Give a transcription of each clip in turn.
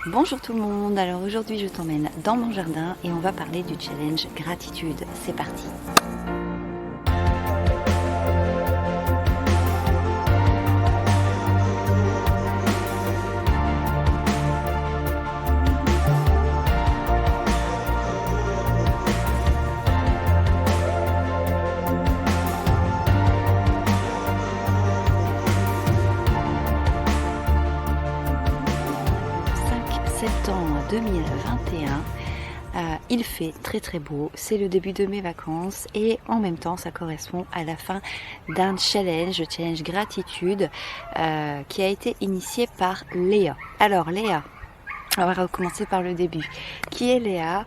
Bonjour tout le monde, alors aujourd'hui je t'emmène dans mon jardin et on va parler du challenge gratitude. C'est parti. Septembre 2021, il fait très beau, c'est le début de mes vacances et en même temps ça correspond à la fin d'un challenge gratitude qui a été initié par Léa. Alors Léa, on va recommencer par le début. Qui est Léa?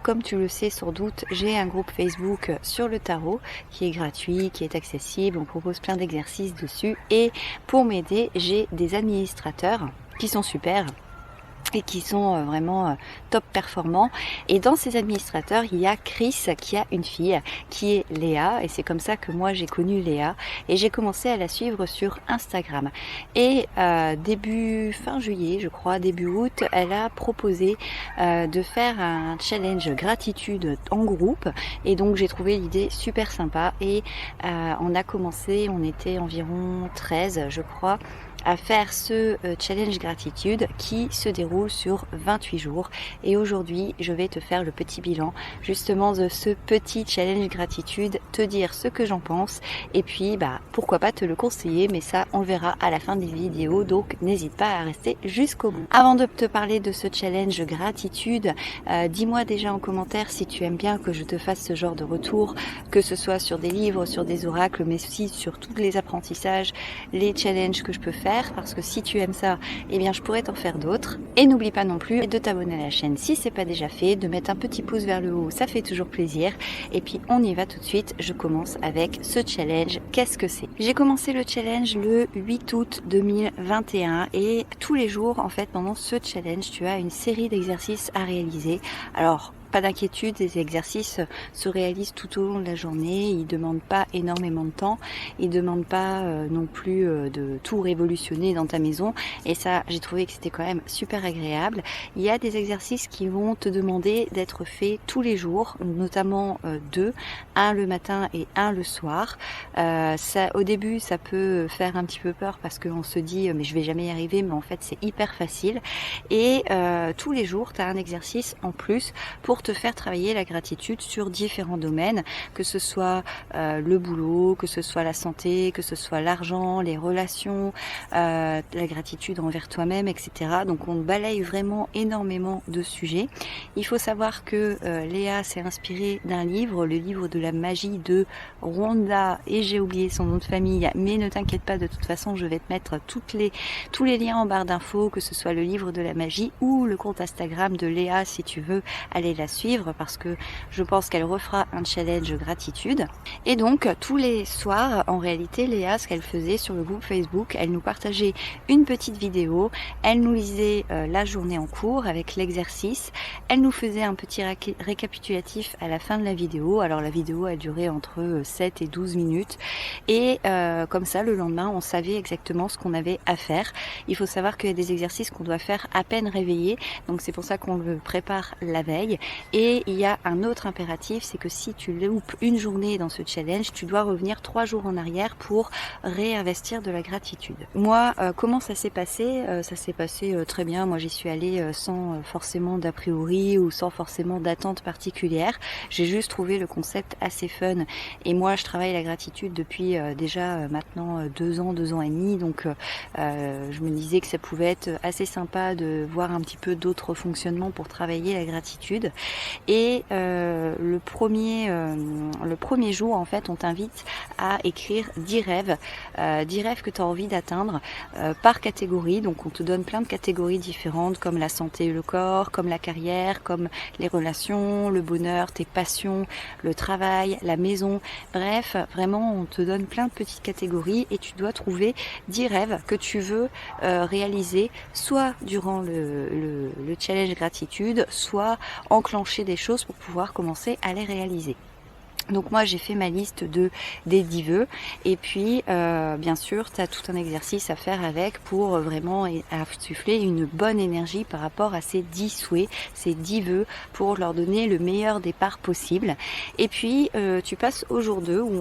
Comme tu le sais sans doute, j'ai un groupe Facebook sur le tarot qui est gratuit, qui est accessible, on propose plein d'exercices dessus et pour m'aider j'ai des administrateurs qui sont super et qui sont vraiment top performants. Et dans ces administrateurs, il y a Chris qui a une fille qui est Léa, et c'est comme ça que moi j'ai connu Léa et j'ai commencé à la suivre sur Instagram. Et fin juillet, je crois, début août, elle a proposé de faire un challenge gratitude en groupe, et donc j'ai trouvé l'idée super sympa et on a commencé, on était environ 13 je crois, à faire ce challenge gratitude qui se déroule sur 28 jours et aujourd'hui je vais te faire le petit bilan justement de ce petit challenge gratitude, te dire ce que j'en pense et puis pourquoi pas te le conseiller, mais ça on le verra à la fin des vidéos, donc n'hésite pas à rester jusqu'au bout. Avant de te parler de ce challenge gratitude, dis-moi déjà en commentaire si tu aimes bien que je te fasse ce genre de retour, que ce soit sur des livres, sur des oracles, mais aussi sur tous les apprentissages, les challenges que je peux faire, parce que si tu aimes ça, eh bien je pourrais t'en faire d'autres. Et n'oublie pas non plus de t'abonner à la chaîne si c'est pas déjà fait, de mettre un petit pouce vers le haut, ça fait toujours plaisir. Et puis on y va tout de suite, je commence avec ce challenge. Qu'est-ce que c'est? J'ai commencé le challenge le 8 août 2021 et tous les jours en fait pendant ce challenge tu as une série d'exercices à réaliser. Alors pas d'inquiétude, les exercices se réalisent tout au long de la journée, ils ne demandent pas énormément de temps, ils ne demandent pas non plus de tout révolutionner dans ta maison, et ça j'ai trouvé que c'était quand même super agréable. Il y a des exercices qui vont te demander d'être faits tous les jours, notamment deux, un le matin et un le soir. Au début ça peut faire un petit peu peur parce qu'on se dit mais je vais jamais y arriver, mais en fait c'est hyper facile et tous les jours tu as un exercice en plus pour te faire travailler la gratitude sur différents domaines, que ce soit le boulot, que ce soit la santé, que ce soit l'argent, les relations, la gratitude envers toi-même, etc. Donc on balaye vraiment énormément de sujets. Il faut savoir que Léa s'est inspirée d'un livre, le livre de la magie de Rhonda, et j'ai oublié son nom de famille, mais ne t'inquiète pas, de toute façon je vais te mettre tous les liens en barre d'infos, que ce soit le livre de la magie ou le compte Instagram de Léa si tu veux aller la suivre, parce que je pense qu'elle refera un challenge gratitude. Et donc tous les soirs en réalité Léa, ce qu'elle faisait sur le groupe Facebook, elle nous partageait une petite vidéo, elle nous lisait la journée en cours avec l'exercice, elle nous faisait un petit récapitulatif à la fin de la vidéo. Alors la vidéo a duré entre 7 et 12 minutes et comme ça le lendemain on savait exactement ce qu'on avait à faire. Il faut savoir qu'il y a des exercices qu'on doit faire à peine réveillé, donc c'est pour ça qu'on le prépare la veille. Et il y a un autre impératif, c'est que si tu loupes une journée dans ce challenge, tu dois revenir 3 jours en arrière pour réinvestir de la gratitude. Moi, comment ça s'est passé? Ça s'est passé très bien. Moi, j'y suis allée sans forcément d'a priori ou sans forcément d'attente particulière. J'ai juste trouvé le concept assez fun. Et moi, je travaille la gratitude depuis déjà maintenant 2 ans et demi. Donc, je me disais que ça pouvait être assez sympa de voir un petit peu d'autres fonctionnements pour travailler la gratitude. Et le premier jour en fait on t'invite à écrire 10 rêves que tu as envie d'atteindre par catégorie. Donc on te donne plein de catégories différentes, comme la santé et le corps, comme la carrière, comme les relations, le bonheur, tes passions, le travail, la maison, bref vraiment on te donne plein de petites catégories et tu dois trouver 10 rêves que tu veux réaliser, soit durant le challenge gratitude, soit enclencher des choses pour pouvoir commencer à les réaliser. Donc moi j'ai fait ma liste des 10 vœux et puis bien sûr tu as tout un exercice à faire avec pour vraiment insuffler une bonne énergie par rapport à ces 10 souhaits, ces 10 vœux pour leur donner le meilleur départ possible. Et puis tu passes au jour 2 où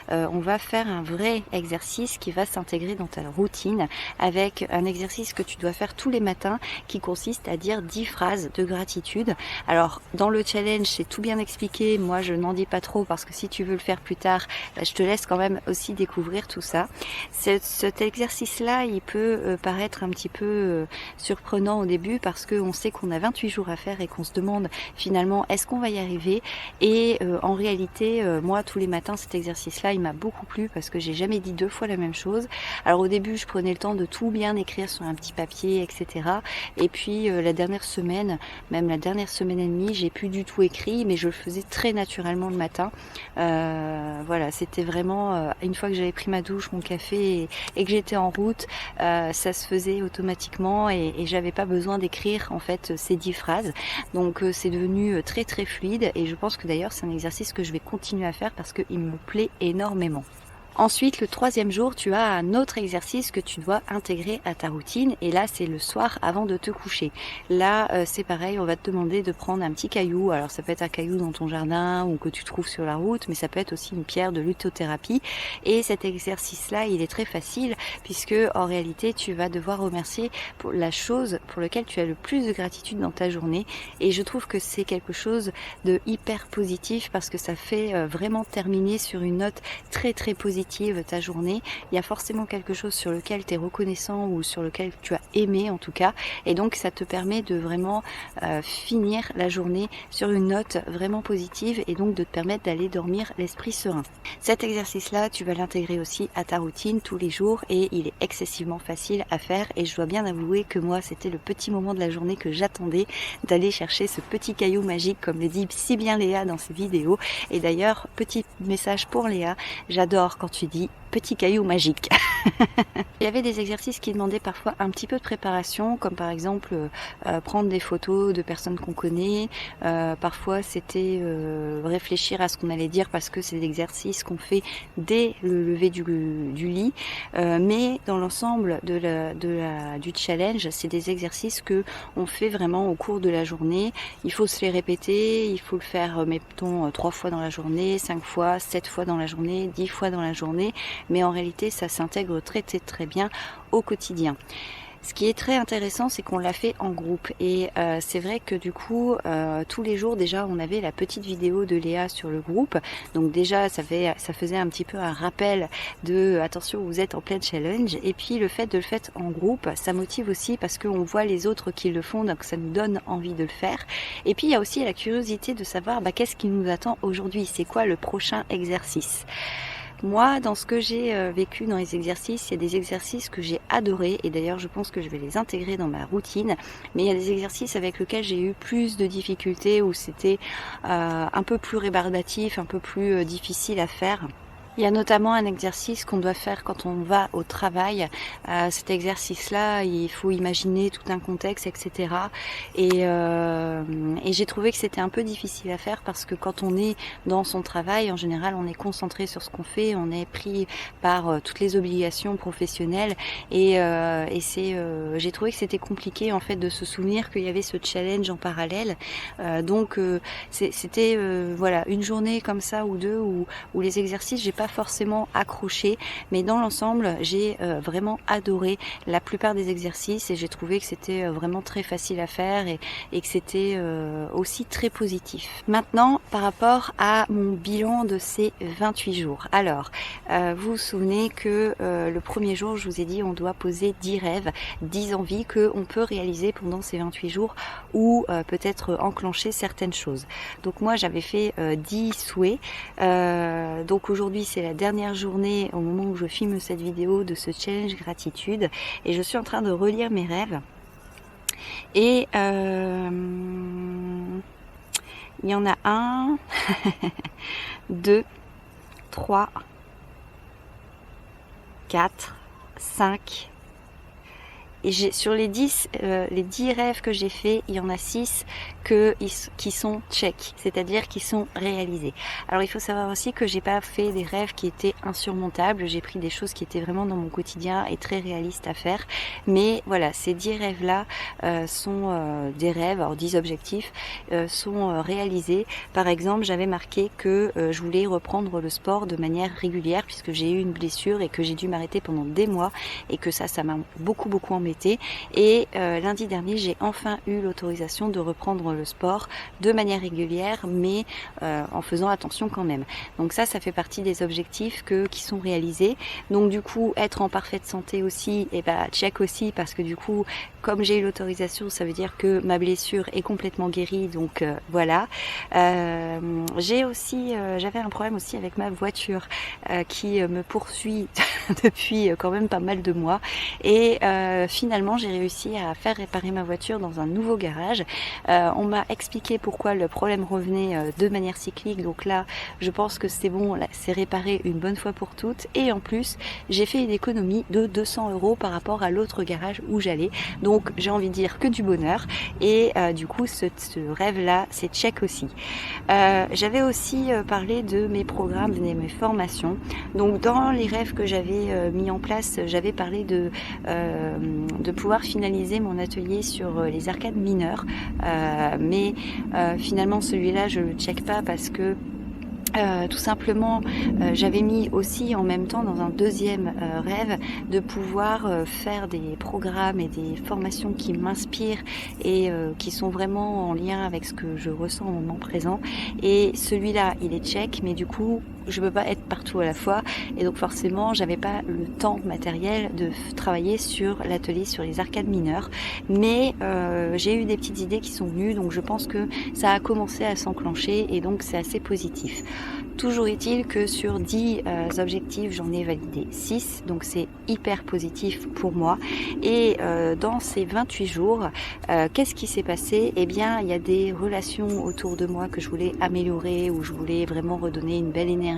on va faire un vrai exercice qui va s'intégrer dans ta routine avec un exercice que tu dois faire tous les matins qui consiste à dire 10 phrases de gratitude. Alors dans le challenge c'est tout bien expliqué, moi je n'en dis pas trop parce que si tu veux le faire plus tard, je te laisse quand même aussi découvrir tout ça. Cet exercice-là, il peut paraître un petit peu surprenant au début parce qu'on sait qu'on a 28 jours à faire et qu'on se demande finalement est-ce qu'on va y arriver. Et en réalité, moi tous les matins cet exercice-là, il m'a beaucoup plu parce que j'ai jamais dit 2 fois la même chose. Alors au début, je prenais le temps de tout bien écrire sur un petit papier, etc. Et puis la dernière semaine, même la dernière semaine et demie, j'ai plus du tout écrit, mais je le faisais très naturellement le matin. Voilà, c'était vraiment une fois que j'avais pris ma douche, mon café et que j'étais en route, ça se faisait automatiquement et j'avais pas besoin d'écrire en fait ces 10 phrases. Donc c'est devenu très très fluide et je pense que d'ailleurs c'est un exercice que je vais continuer à faire parce qu'il me plaît énormément. Ensuite, le 3e jour, tu as un autre exercice que tu dois intégrer à ta routine et là, c'est le soir avant de te coucher. Là, c'est pareil, on va te demander de prendre un petit caillou. Alors, ça peut être un caillou dans ton jardin ou que tu trouves sur la route, mais ça peut être aussi une pierre de lithothérapie. Et cet exercice-là, il est très facile puisque en réalité, tu vas devoir remercier pour la chose pour laquelle tu as le plus de gratitude dans ta journée. Et je trouve que c'est quelque chose de hyper positif parce que ça fait vraiment terminer sur une note très très positive ta journée. Il y a forcément quelque chose sur lequel tu es reconnaissant ou sur lequel tu as aimé en tout cas et donc ça te permet de vraiment finir la journée sur une note vraiment positive et donc de te permettre d'aller dormir l'esprit serein. Cet exercice là tu vas l'intégrer aussi à ta routine tous les jours et il est excessivement facile à faire et je dois bien avouer que moi c'était le petit moment de la journée que j'attendais d'aller chercher ce petit caillou magique comme le dit si bien Léa dans ses vidéos et d'ailleurs petit message pour Léa, j'adore quand tu dis petit caillou magique. Il y avait des exercices qui demandaient parfois un petit peu de préparation, comme par exemple prendre des photos de personnes qu'on connaît. Parfois c'était réfléchir à ce qu'on allait dire parce que c'est des exercices qu'on fait dès le lever du lit. Mais dans l'ensemble du challenge, c'est des exercices que on fait vraiment au cours de la journée. Il faut se les répéter, il faut le faire, mettons, 3 fois dans la journée, 5 fois, 7 fois dans la journée, 10 fois dans la journée. Mais en réalité, ça s'intègre très bien au quotidien. Ce qui est très intéressant, c'est qu'on l'a fait en groupe et c'est vrai que du coup, tous les jours déjà, on avait la petite vidéo de Léa sur le groupe. Donc déjà, ça faisait un petit peu un rappel de attention, vous êtes en plein challenge. Et puis le fait de le faire en groupe, ça motive aussi parce qu'on voit les autres qui le font, donc ça nous donne envie de le faire. Et puis il y a aussi la curiosité de savoir qu'est-ce qui nous attend aujourd'hui, c'est quoi le prochain exercice. Moi, dans ce que j'ai vécu dans les exercices, il y a des exercices que j'ai adorés et d'ailleurs je pense que je vais les intégrer dans ma routine, mais il y a des exercices avec lesquels j'ai eu plus de difficultés où c'était un peu plus rébarbatif, un peu plus difficile à faire. Il y a notamment un exercice qu'on doit faire quand on va au travail. Cet exercice-là, il faut imaginer tout un contexte, etc. Et j'ai trouvé que c'était un peu difficile à faire parce que quand on est dans son travail, en général, on est concentré sur ce qu'on fait, on est pris par toutes les obligations professionnelles. Et j'ai trouvé que c'était compliqué en fait de se souvenir qu'il y avait ce challenge en parallèle. Donc c'était voilà une journée comme ça ou deux où les exercices, j'ai pas forcément accroché, mais dans l'ensemble j'ai vraiment adoré la plupart des exercices et j'ai trouvé que c'était vraiment très facile à faire et que c'était aussi très positif. Maintenant par rapport à mon bilan de ces 28 jours, alors vous vous souvenez que le premier jour je vous ai dit on doit poser 10 rêves, 10 envies qu'on peut réaliser pendant ces 28 jours ou peut-être enclencher certaines choses. Donc moi j'avais fait 10 souhaits, donc aujourd'hui c'est la dernière journée au moment où je filme cette vidéo de ce challenge gratitude et je suis en train de relire mes rêves et il y en a un, 2, 3, 4, 5 Et sur les 10 rêves que j'ai faits, il y en a 6 qui sont check, c'est-à-dire qui sont réalisés. Alors il faut savoir aussi que j'ai pas fait des rêves qui étaient insurmontables, j'ai pris des choses qui étaient vraiment dans mon quotidien et très réalistes à faire. Mais voilà, ces 10 rêves-là sont des rêves, alors 10 objectifs sont réalisés. Par exemple, j'avais marqué que je voulais reprendre le sport de manière régulière puisque j'ai eu une blessure et que j'ai dû m'arrêter pendant des mois et que ça m'a beaucoup embêté. Et lundi dernier, j'ai enfin eu l'autorisation de reprendre le sport de manière régulière, mais en faisant attention quand même. Donc ça fait partie des objectifs qui sont réalisés. Donc du coup, être en parfaite santé aussi, et check aussi, parce que du coup, comme j'ai eu l'autorisation, ça veut dire que ma blessure est complètement guérie, donc voilà. J'avais un problème aussi avec ma voiture qui me poursuit depuis quand même pas mal de mois, et finalement j'ai réussi à faire réparer ma voiture dans un nouveau garage. On m'a expliqué pourquoi le problème revenait de manière cyclique, donc là je pense que c'est bon, là, c'est réparé une bonne fois pour toutes, et en plus j'ai fait une économie de 200 € par rapport à l'autre garage où j'allais. Donc j'ai envie de dire que du bonheur, et du coup ce rêve là c'est check aussi. J'avais aussi parlé de mes programmes, de mes formations. Donc dans les rêves que j'avais mis en place, j'avais parlé de pouvoir finaliser mon atelier sur les arcades mineures, mais finalement celui-là je le check pas parce que tout simplement, j'avais mis aussi en même temps dans un deuxième rêve de pouvoir faire des programmes et des formations qui m'inspirent et qui sont vraiment en lien avec ce que je ressens au moment présent. Et celui-là, il est check, mais du coup, je peux pas être partout à la fois, et donc forcément j'avais pas le temps matériel de travailler sur l'atelier sur les arcades mineures, mais j'ai eu des petites idées qui sont venues, donc je pense que ça a commencé à s'enclencher, et donc c'est assez positif. Toujours est-il que sur 10 objectifs, j'en ai validé 6, donc c'est hyper positif pour moi. Et dans ces 28 jours, qu'est-ce qui s'est passé? Eh bien, il y a des relations autour de moi que je voulais améliorer, où je voulais vraiment redonner une belle énergie.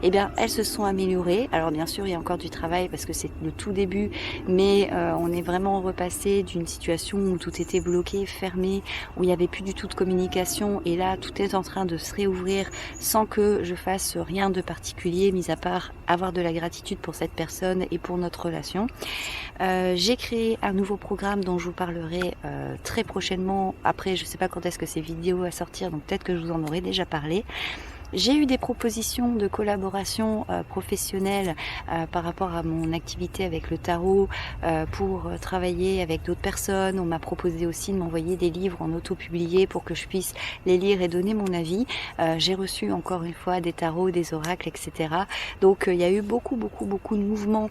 Eh bien, elles se sont améliorées. Alors bien sûr, il y a encore du travail parce que c'est le tout début, mais on est vraiment repassé d'une situation où tout était bloqué, fermé, où il n'y avait plus du tout de communication, et là, tout est en train de se réouvrir sans que je fasse rien de particulier, mis à part avoir de la gratitude pour cette personne et pour notre relation. J'ai créé un nouveau programme dont je vous parlerai très prochainement. Après, je sais pas quand est-ce que ces vidéos à sortir, donc peut-être que je vous en aurai déjà parlé. J'ai eu des propositions de collaboration professionnelle par rapport à mon activité avec le tarot pour travailler avec d'autres personnes. On m'a proposé aussi de m'envoyer des livres en auto-publié pour que je puisse les lire et donner mon avis. J'ai reçu encore une fois des tarots, des oracles, etc. Donc il y a eu beaucoup de mouvements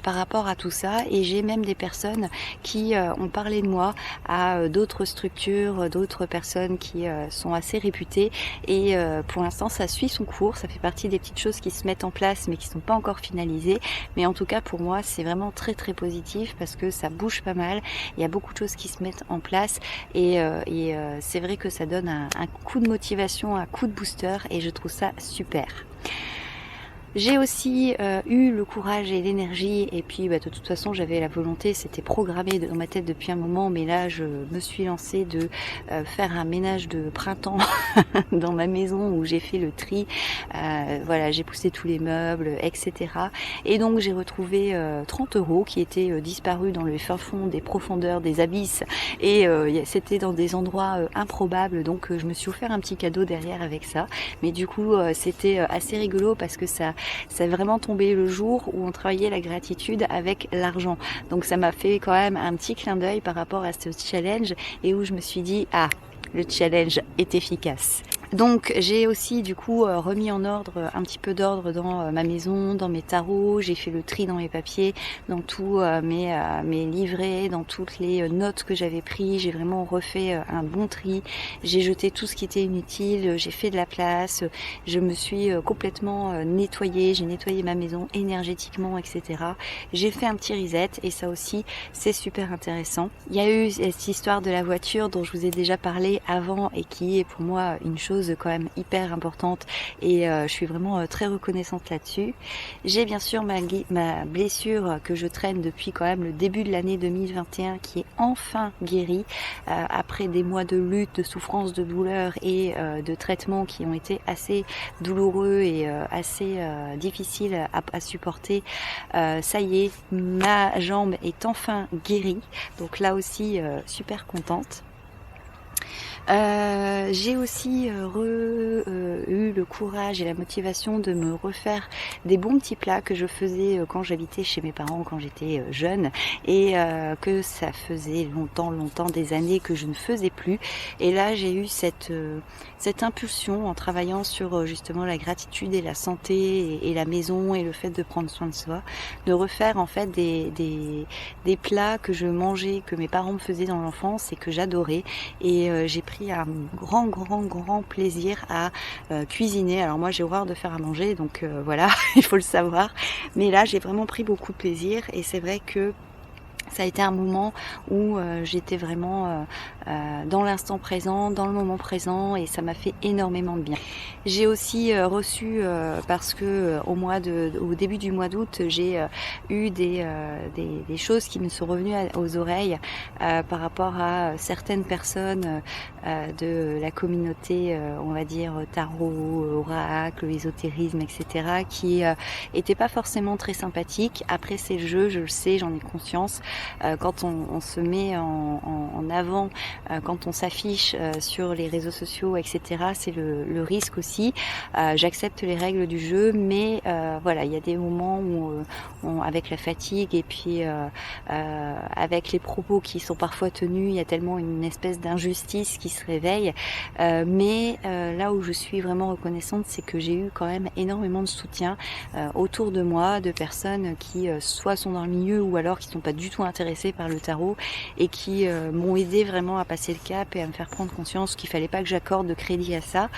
par rapport à tout ça, et j'ai même des personnes qui ont parlé de moi à d'autres structures, d'autres personnes qui sont assez réputées, et pour l'instant ça suit son cours, ça fait partie des petites choses qui se mettent en place mais qui sont pas encore finalisées, mais en tout cas pour moi c'est vraiment très positif parce que ça bouge pas mal, il y a beaucoup de choses qui se mettent en place, et c'est vrai que ça donne un coup de motivation, un coup de booster, et je trouve ça super. J'ai aussi eu le courage et l'énergie, et puis de toute façon j'avais la volonté, c'était programmé dans ma tête depuis un moment, mais là je me suis lancée de faire un ménage de printemps dans ma maison où j'ai fait le tri, voilà, j'ai poussé tous les meubles, etc. Et donc j'ai retrouvé 30 € qui étaient disparus dans le fin fond des profondeurs des abysses, et c'était dans des endroits improbables, donc je me suis offert un petit cadeau derrière avec ça, mais du coup c'était assez rigolo parce que ça a vraiment tombé le jour où on travaillait la gratitude avec l'argent. Donc ça m'a fait quand même un petit clin d'œil par rapport à ce challenge, et où je me suis dit, ah, le challenge est efficace. Donc j'ai aussi du coup remis en ordre, un petit peu d'ordre dans ma maison, dans mes tarots, j'ai fait le tri dans mes papiers, dans tous mes livrets, dans toutes les notes que j'avais prises, j'ai vraiment refait un bon tri, j'ai jeté tout ce qui était inutile, j'ai fait de la place, je me suis complètement nettoyée, j'ai nettoyé ma maison énergétiquement, etc. J'ai fait un petit reset, et ça aussi c'est super intéressant. Il y a eu cette histoire de la voiture dont je vous ai déjà parlé avant, et qui est pour moi une chose choses quand même hyper importantes et je suis vraiment très reconnaissante là-dessus. J'ai bien sûr ma blessure que je traîne depuis quand même le début de l'année 2021 qui est enfin guérie après des mois de lutte, de souffrance, de douleur et de traitements qui ont été assez douloureux et assez difficiles à supporter. Ça y est, ma jambe est enfin guérie, donc là aussi super contente. J'ai aussi eu le courage et la motivation de me refaire des bons petits plats que je faisais quand j'habitais chez mes parents, quand j'étais jeune, et que ça faisait longtemps, des années que je ne faisais plus. Et là, j'ai eu cette impulsion en travaillant sur justement la gratitude et la santé et la maison et le fait de prendre soin de soi, de refaire en fait des plats que je mangeais, que mes parents me faisaient dans l'enfance et que j'adorais. Et j'ai pris un grand plaisir à cuisiner. Alors moi j'ai horreur de faire à manger, donc voilà, il faut le savoir. Mais là j'ai vraiment pris beaucoup de plaisir et c'est vrai que ça a été un moment où j'étais vraiment dans l'instant présent, dans le moment présent, et ça m'a fait énormément de bien. J'ai aussi reçu, parce que au début du mois d'août, j'ai eu des choses qui me sont revenues aux oreilles par rapport à certaines personnes de la communauté, on va dire tarot, oracle, ésotérisme, etc., qui étaient pas forcément très sympathiques. Après c'est le jeu, je le sais, j'en ai conscience. Quand on se met en avant, quand on s'affiche sur les réseaux sociaux, etc., c'est le risque aussi. J'accepte les règles du jeu, mais voilà, il y a des moments où avec la fatigue et puis avec les propos qui sont parfois tenus, il y a tellement une espèce d'injustice qui se réveille. Mais là où je suis vraiment reconnaissante, c'est que j'ai eu quand même énormément de soutien autour de moi, de personnes qui soit sont dans le milieu ou alors qui sont pas du tout intéressés par le tarot et qui m'ont aidé vraiment à passer le cap et à me faire prendre conscience qu'il fallait pas que j'accorde de crédit à ça.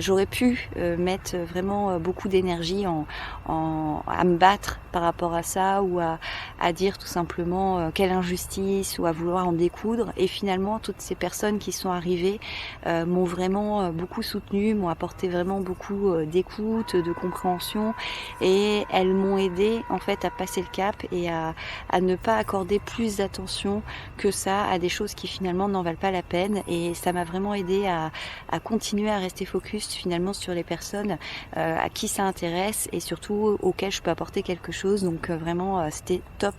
J'aurais pu mettre vraiment beaucoup d'énergie à me battre par rapport à ça ou à dire tout simplement quelle injustice ou à vouloir en découdre, et finalement toutes ces personnes qui sont arrivées m'ont vraiment beaucoup soutenue, m'ont apporté vraiment beaucoup d'écoute, de compréhension, et elles m'ont aidé en fait à passer le cap et à ne pas accorder plus d'attention que ça à des choses qui finalement n'en valent pas la peine. Et ça m'a vraiment aidé à continuer à rester focus finalement sur les personnes à qui ça intéresse et surtout auxquelles je peux apporter quelque chose. Donc vraiment c'était top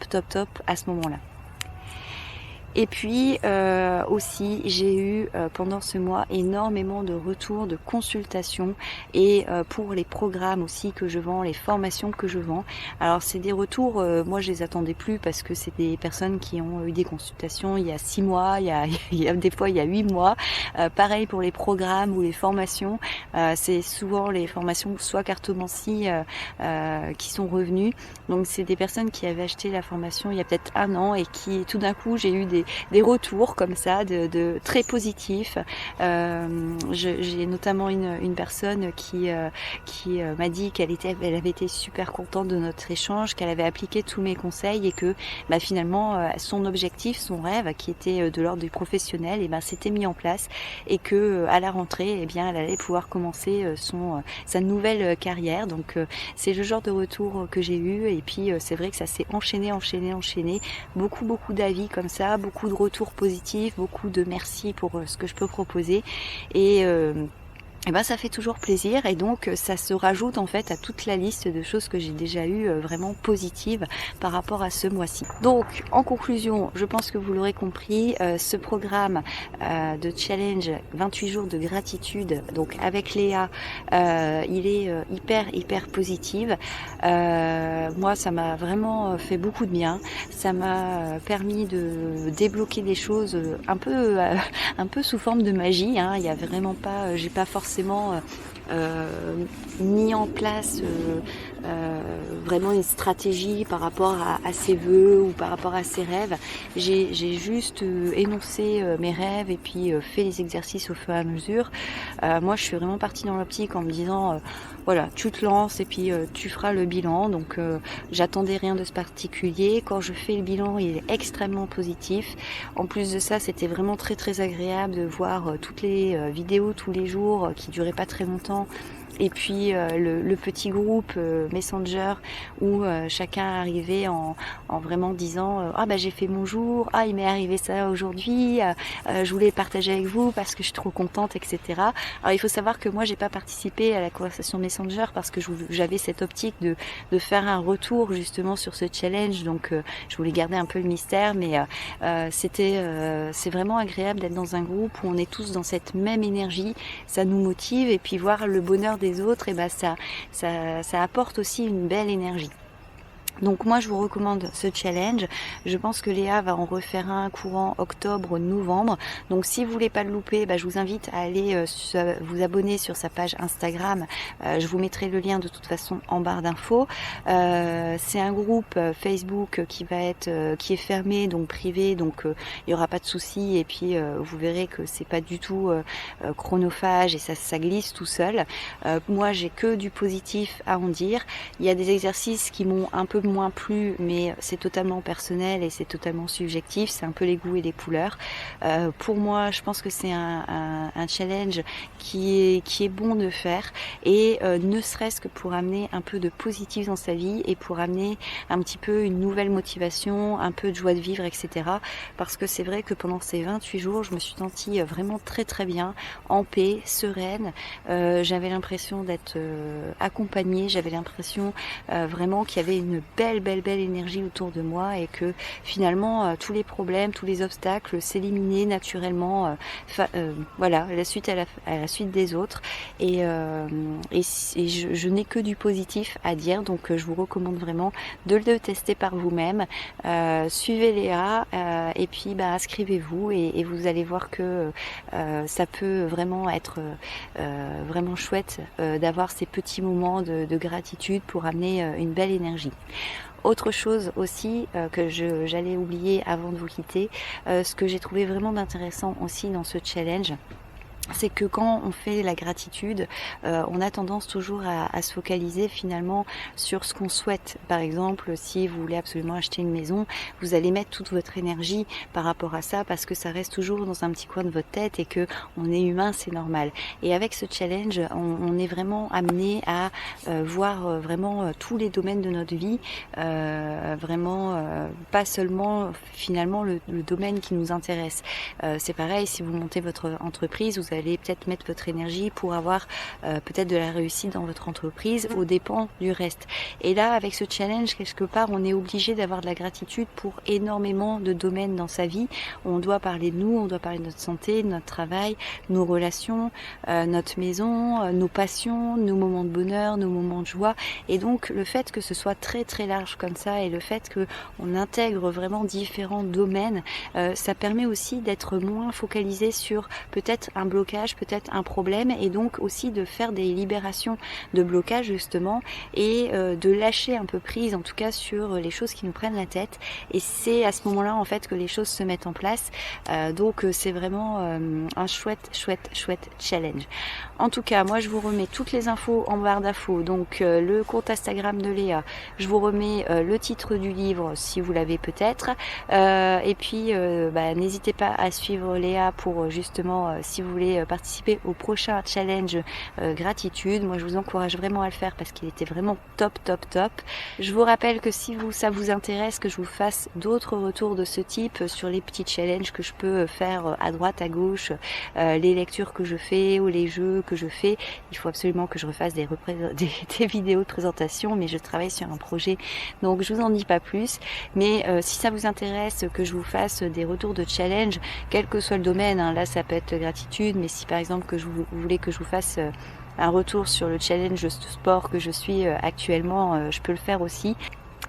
à ce moment-là. Et puis aussi j'ai eu pendant ce mois énormément de retours, de consultations et pour les programmes aussi que je vends, les formations que je vends. Alors c'est des retours, moi je les attendais plus parce que c'est des personnes qui ont eu des consultations il y a 6 mois, il y a des fois il y a 8 mois. Pareil pour les programmes ou les formations, c'est souvent les formations soit cartomancie qui sont revenues. Donc c'est des personnes qui avaient acheté la formation il y a peut-être 1 an et qui tout d'un coup j'ai eu des retours comme ça de très positifs. J'ai notamment une personne qui m'a dit qu'elle avait été super contente de notre échange, qu'elle avait appliqué tous mes conseils et que finalement son objectif, son rêve qui était de l'ordre du professionnel, et s'était mis en place et que à la rentrée elle allait pouvoir commencer sa nouvelle carrière. Donc c'est le genre de retour que j'ai eu, et puis c'est vrai que ça s'est enchaîné, beaucoup d'avis comme ça, beaucoup de retours positifs, beaucoup de merci pour ce que je peux proposer, et ça fait toujours plaisir, et donc ça se rajoute en fait à toute la liste de choses que j'ai déjà eues vraiment positives par rapport à ce mois-ci. Donc en conclusion, je pense que vous l'aurez compris, ce programme de challenge 28 jours de gratitude, donc avec Léa, il est hyper positif. Moi ça m'a vraiment fait beaucoup de bien, ça m'a permis de débloquer des choses un peu sous forme de magie, hein. Il y a vraiment pas, j'ai pas forcément mis en place vraiment une stratégie par rapport à ses vœux ou par rapport à ses rêves. J'ai juste énoncé mes rêves et puis fait les exercices au fur et à mesure. Moi, je suis vraiment partie dans l'optique en me disant voilà, tu te lances et puis tu feras le bilan. Donc j'attendais rien de ce particulier. Quand je fais le bilan, il est extrêmement positif. En plus de ça, c'était vraiment très très agréable de voir toutes les vidéos tous les jours qui duraient pas très longtemps. Et puis le petit groupe Messenger où chacun arrivait en vraiment disant ah bah j'ai fait mon jour, ah il m'est arrivé ça aujourd'hui, je voulais le partager avec vous parce que je suis trop contente, etc. Alors il faut savoir que moi j'ai pas participé à la conversation Messenger parce que j'avais cette optique de faire un retour justement sur ce challenge, donc je voulais garder un peu le mystère, mais c'est vraiment agréable d'être dans un groupe où on est tous dans cette même énergie, ça nous motive, et puis voir le bonheur des autres, et ben ça apporte aussi une belle énergie. Donc moi je vous recommande ce challenge. Je pense que Léa va en refaire un courant octobre-novembre. Donc si vous voulez pas le louper, je vous invite à aller vous abonner sur sa page Instagram. Je vous mettrai le lien de toute façon en barre d'infos. C'est un groupe Facebook qui est fermé, donc privé, donc il y aura pas de souci. Et puis vous verrez que c'est pas du tout chronophage et ça glisse tout seul. Moi j'ai que du positif à en dire. Il y a des exercices qui m'ont un peu moins plu, mais c'est totalement personnel et c'est totalement subjectif, c'est un peu les goûts et les couleurs. Pour moi, je pense que c'est un challenge qui est bon de faire, et ne serait-ce que pour amener un peu de positif dans sa vie et pour amener un petit peu une nouvelle motivation, un peu de joie de vivre, etc. Parce que c'est vrai que pendant ces 28 jours, je me suis sentie vraiment très très bien, en paix, sereine. J'avais l'impression d'être accompagnée, j'avais l'impression vraiment qu'il y avait une belle énergie autour de moi, et que finalement tous les problèmes, tous les obstacles s'éliminaient naturellement, voilà, la suite à la suite des autres, et je n'ai que du positif à dire. Donc je vous recommande vraiment de le tester par vous-même. Suivez Léa, et puis inscrivez-vous, et vous allez voir que ça peut vraiment être vraiment chouette d'avoir ces petits moments de gratitude pour amener une belle énergie. Autre chose aussi que j'allais oublier avant de vous quitter, ce que j'ai trouvé vraiment intéressant aussi dans ce challenge, c'est que quand on fait la gratitude, on a tendance toujours à se focaliser finalement sur ce qu'on souhaite. Par exemple, si vous voulez absolument acheter une maison, vous allez mettre toute votre énergie par rapport à ça, parce que ça reste toujours dans un petit coin de votre tête, et que on est humain, c'est normal. Et avec ce challenge, on est vraiment amené à voir vraiment tous les domaines de notre vie, vraiment pas seulement finalement le domaine qui nous intéresse. C'est pareil, si vous montez votre entreprise, vous allez peut-être mettre votre énergie pour avoir peut-être de la réussite dans votre entreprise aux dépens du reste. Et là, avec ce challenge, quelque part, on est obligé d'avoir de la gratitude pour énormément de domaines dans sa vie. On doit parler de nous, on doit parler de notre santé, de notre travail, nos relations, notre maison, nos passions, nos moments de bonheur, nos moments de joie. Et donc, le fait que ce soit très très large comme ça, et le fait que on intègre vraiment différents domaines, ça permet aussi d'être moins focalisé sur peut-être un blocage, peut-être un problème, et donc aussi de faire des libérations de blocage justement, et de lâcher un peu prise, en tout cas sur les choses qui nous prennent la tête. Et c'est à ce moment-là en fait que les choses se mettent en place. Donc c'est vraiment un chouette challenge. En tout cas, moi je vous remets toutes les infos en barre d'infos, donc le compte Instagram de Léa, je vous remets le titre du livre si vous l'avez peut-être, et puis n'hésitez pas à suivre Léa pour justement si vous voulez participer au prochain challenge gratitude. Moi je vous encourage vraiment à le faire parce qu'il était vraiment top. Je vous rappelle que si ça vous intéresse que je vous fasse d'autres retours de ce type sur les petits challenges que je peux faire à droite, à gauche, les lectures que je fais ou les jeux que je fais, il faut absolument que je refasse des vidéos de présentation, mais je travaille sur un projet, donc je vous en dis pas plus. Mais si ça vous intéresse que je vous fasse des retours de challenge, quel que soit le domaine, hein, là ça peut être gratitude, mais si par exemple vous voulez que je vous fasse un retour sur le challenge de sport que je suis actuellement, je peux le faire aussi.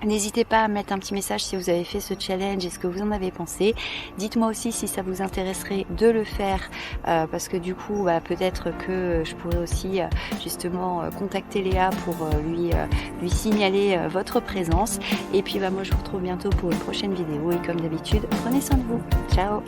N'hésitez pas à mettre un petit message si vous avez fait ce challenge et ce que vous en avez pensé. Dites-moi aussi si ça vous intéresserait de le faire parce que du coup peut-être que je pourrais aussi justement contacter Léa pour lui signaler votre présence. Et puis moi je vous retrouve bientôt pour une prochaine vidéo et comme d'habitude, prenez soin de vous. Ciao!